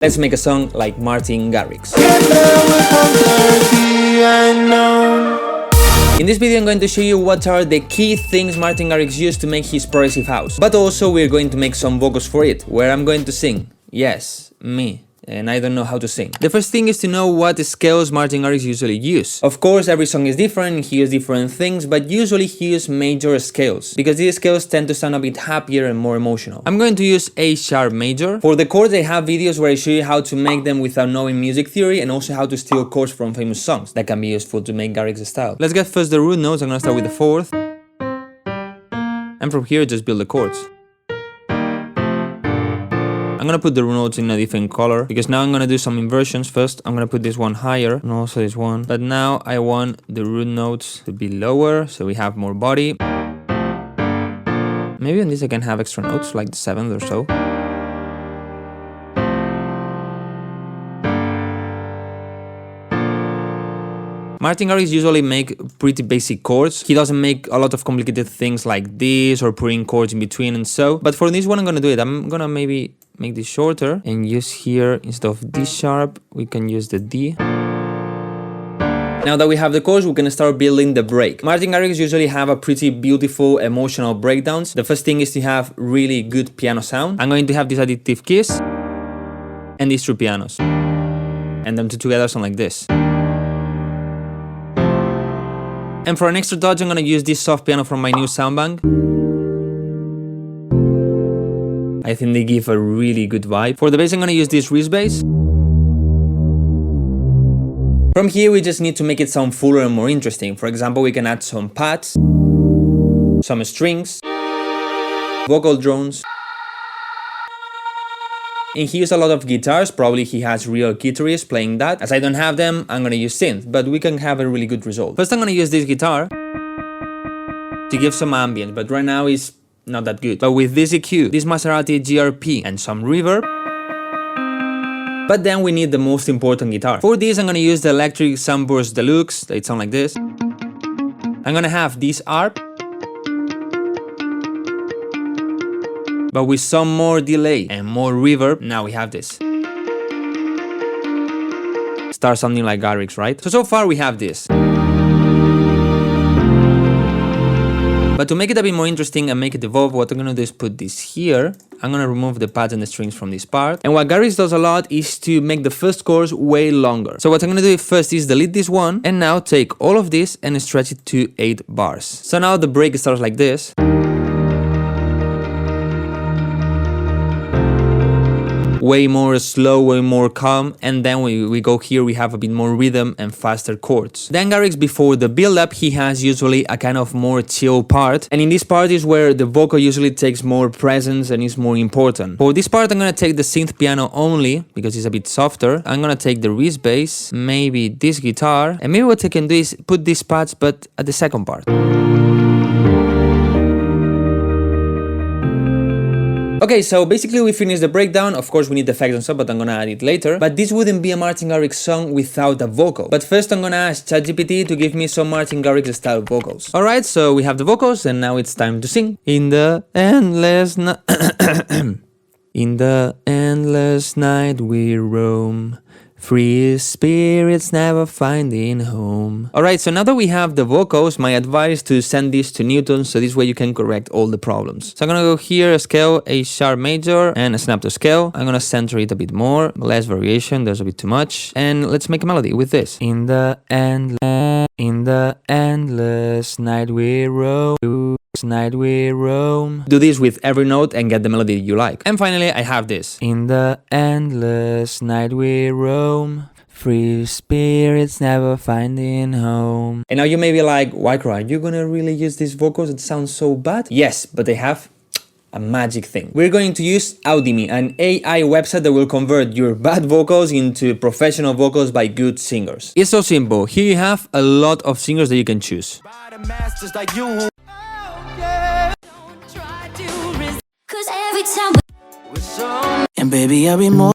Let's make a song like Martin Garrix. In this video I'm going to show you what are the key things Martin Garrix used to make his progressive house. But also we're going to make some vocals for it, where I'm going to sing. Yes, me. And I don't know how to sing. The first thing is to know what scales Martin Garrix usually use. Of course, every song is different, he uses different things, but usually he uses major scales, because these scales tend to sound a bit happier and more emotional. I'm going to use A sharp major. For the chords, I have videos where I show you how to make them without knowing music theory, and also how to steal chords from famous songs that can be useful to make Garrix style. Let's get first the root notes. I'm gonna start with the fourth, and from here just build the chords. I'm gonna put the root notes in a different color, because now I'm gonna do some inversions. First, I'm gonna put this one higher, and also this one. But now I want the root notes to be lower, so we have more body. Maybe on this I can have extra notes, like the 7th or so. Martin Garrix usually make pretty basic chords. He doesn't make a lot of complicated things like this or putting chords in between and so. But for this one I'm gonna do it. I'm gonna maybe make this shorter and use here, instead of D sharp, we can use the D. Now that we have the chords, we can start building the break. Martin Garrix usually have a pretty beautiful emotional breakdowns. The first thing is to have really good piano sound. I'm going to have this additive keys and these two pianos, and them two together sound like this. And for an extra touch, I'm gonna use this soft piano from my new sound bank. I think they give a really good vibe. For the bass, I'm gonna use this wrist bass. From here, we just need to make it sound fuller and more interesting. For example, we can add some pads, some strings, vocal drones. And he used a lot of guitars. Probably he has real guitarists playing that. As I don't have them, I'm gonna use synth, but we can have a really good result. First, I'm gonna use this guitar to give some ambient, but right now it's not that good. But with this EQ, this Maserati GRP, and some reverb. But then we need the most important guitar. For this, I'm gonna use the Electric Sunburst Deluxe. They sound like this. I'm gonna have this ARP, but with some more delay and more reverb. Now we have this. Start something like Garrix, right? So far we have this. But to make it a bit more interesting and make it evolve, what I'm gonna do is put this here. I'm gonna remove the pads and the strings from this part. And what Garrix does a lot is to make the first chorus way longer. So what I'm gonna do first is delete this one, and now take all of this and stretch it to 8 bars. So now the break starts like this. Way more slow, way more calm, and then we go here, we have a bit more rhythm and faster chords. Then Garrix, before the build-up, he has usually a kind of more chill part, and in this part is where the vocal usually takes more presence and is more important. For this part, I'm gonna take the synth piano only, because it's a bit softer. I'm gonna take the wrist bass, maybe this guitar, and maybe what I can do is put these pads, but at the second part. Okay, so basically we finished the breakdown. Of course we need effects and stuff, but I'm gonna add it later. But this wouldn't be a Martin Garrix song without a vocal. But first I'm gonna ask ChatGPT to give me some Martin Garrix style vocals. Alright, so we have the vocals and now it's time to sing. In the endless night in the endless night we roam, free spirits never finding home. Alright, so now that we have the vocals, my advice to send this to Newton, so this way you can correct all the problems. So I'm gonna go here, scale A sharp major, and snap to scale. I'm gonna center it a bit more, less variation, there's a bit too much. And let's make a melody with this. In the endless night we roam. Night we roam. Do this with every note and get the melody you like. And finally I have this. In the endless night we roam, free spirits never finding home. And now you may be like, Wildcrow, are you gonna really use these vocals? It sounds so bad. Yes, but they have a magic thing. We're going to use Audimi, an AI website that will convert your bad vocals into professional vocals by good singers. It's so simple. Here you have a lot of singers that you can choose. And baby, I'll be more.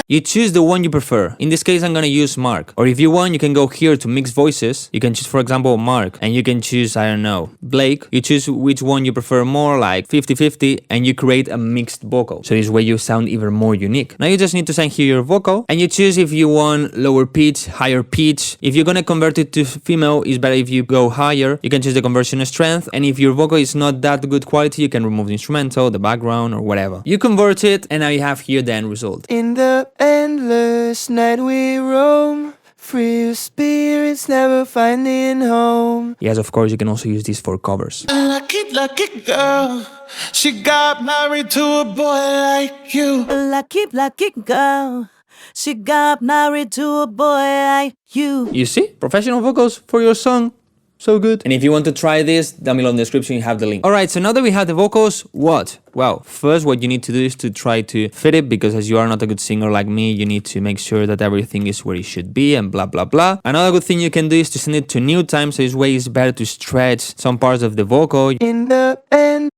You choose the one you prefer. In this case, I'm gonna use Mark. Or if you want, you can go here to mix voices. You can choose, for example, Mark. And you can choose, I don't know, Blake. You choose which one you prefer more, like 50-50, and you create a mixed vocal. So this way you sound even more unique. Now you just need to send here your vocal, and you choose if you want lower pitch, higher pitch. If you're gonna convert it to female, it's better if you go higher. You can choose the conversion strength, and if your vocal is not that good quality, you can remove the instrumental, the background, or whatever. You convert it, and now you have here the end result. In the endless night we roam, free spirits never finding home. Yes, of course, you can also use this for covers. Lucky girl, she got married to a boy like you. Lucky girl, she got married to a boy like you. You see? Professional vocals for your song. So good. And if you want to try this, down below in the description you have the link. Alright, so now that we have the vocals, what? Well, first what you need to do is to try to fit it, because as you are not a good singer like me, you need to make sure that everything is where it should be and blah blah blah. Another good thing you can do is to send it to new time, so this way it's better to stretch some parts of the vocal. In the end,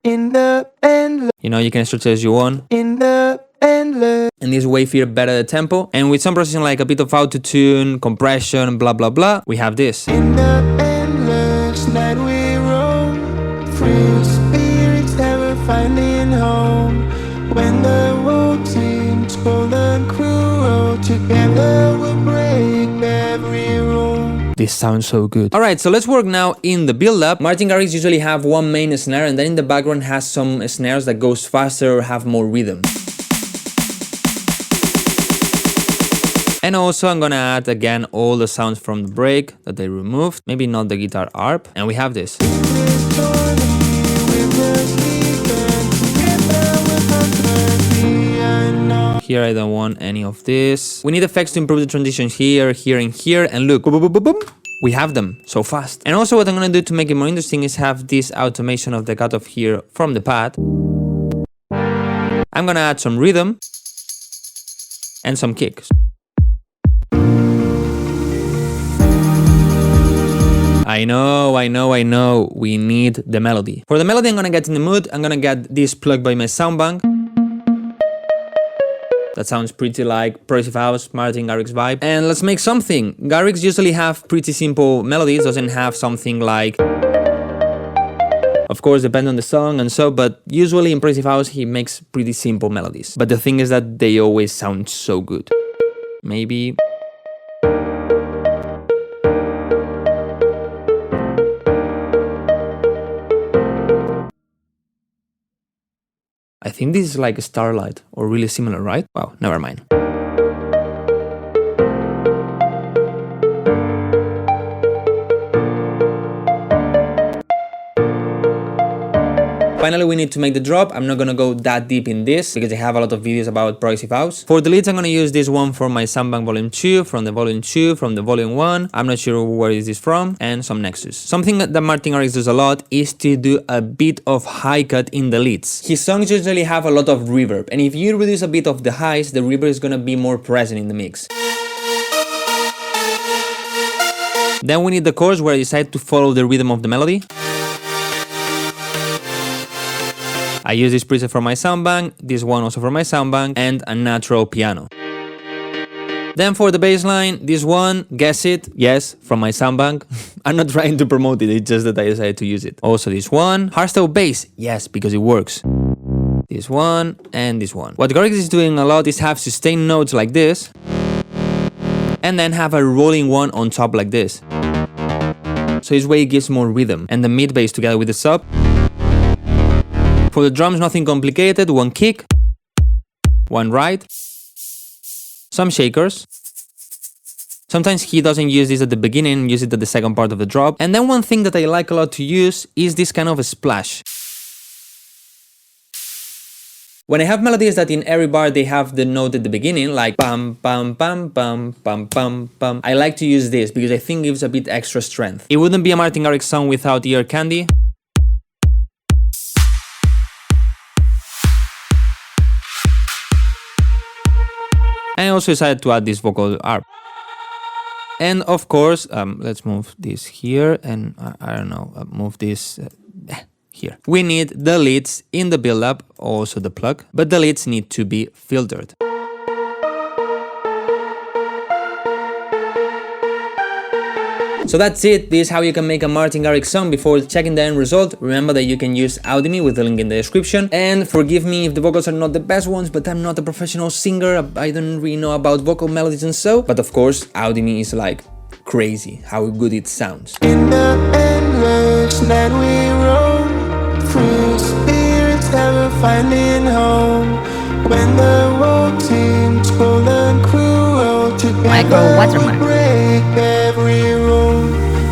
you know, you can stretch it as you want. in the endless. And this way feel better the tempo. And with some processing like a bit of auto-tune, compression, blah blah blah, we have this. In the endless night we roam, free spirits never finding home. When the world seems cold and cruel, together we'll break every rule. This sounds so good. Alright, so let's work now in the build-up. Martin Garrix usually have one main snare, and then in the background has some snares that goes faster or have more rhythm. And also I'm gonna add again all the sounds from the break that they removed. Maybe not the guitar arp. And we have this. Here I don't want any of this. We need effects to improve the transitions here, here, and here. And look, boom, boom, boom, boom. We have them so fast. And also what I'm gonna do to make it more interesting is have this automation of the cutoff here from the pad. I'm gonna add some rhythm and some kicks. I know, we need the melody. For the melody, I'm gonna get in the mood. I'm gonna get this plugged by my soundbank. That sounds pretty like Progressive House, Martin Garrix vibe. And let's make something. Garrix usually have pretty simple melodies, doesn't have something like... Of course, depends on the song and so, but usually in Progressive House, he makes pretty simple melodies. But the thing is that they always sound so good. Maybe... I think this is like a Starlight, or really similar, right? Wow, never mind. Finally, we need to make the drop. I'm not gonna go that deep in this because I have a lot of videos about Progressive House. For the leads, I'm gonna use this one for my Soundbank Volume 2, from the Volume 2, from the Volume 1. I'm not sure where is this from, and some Nexus. Something that Martin Garrix does a lot is to do a bit of high cut in the leads. His songs usually have a lot of reverb, and if you reduce a bit of the highs, the reverb is gonna be more present in the mix. Then we need the chorus where I decide to follow the rhythm of the melody. I use this preset for my soundbank, this one also for my soundbank, and a natural piano. Then for the bass line, this one, guess it, yes, from my soundbank. I'm not trying to promote it, it's just that I decided to use it. Also this one, hardstyle bass, yes, because it works. This one, and this one. What Garrix is doing a lot is have sustained notes like this, and then have a rolling one on top like this. So this way it gives more rhythm, and the mid bass together with the sub. For the drums, nothing complicated, one kick, one ride, some shakers. Sometimes he doesn't use this at the beginning, use it at the second part of the drop. And then one thing that I like a lot to use is this kind of a splash. When I have melodies that in every bar they have the note at the beginning, like pam pam pam pam pam pam pam, I like to use this because I think it gives a bit extra strength. It wouldn't be a Martin Garrix song without ear candy. And I also decided to add this vocal arp. And of course, let's move this here and I don't know, move this here. We need the leads in the build-up, also the plug, but the leads need to be filtered. So that's it. This is how you can make a Martin Garrix song. Before checking the end result, remember that you can use Audemy with the link in the description. And forgive me if the vocals are not the best ones, but I'm not a professional singer. I don't really know about vocal melodies and so. But of course, Audemy is like crazy how good it sounds. In the endless night we roam, free spirits ever finding home. When the world seems cold and cruel, together we'll break every rule.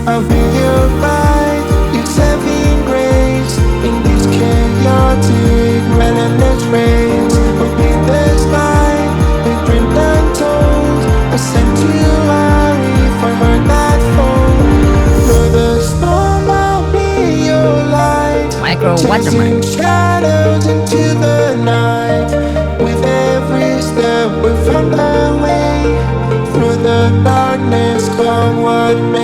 I'll be your guide, your saving grace in this chaotic, relentless race. Open the sky, the dream untold, a sanctuary for her that falls. Through the storm, I'll be your light, chasing shadows into the night. With every step, we'll find our way. Through the darkness, come what may.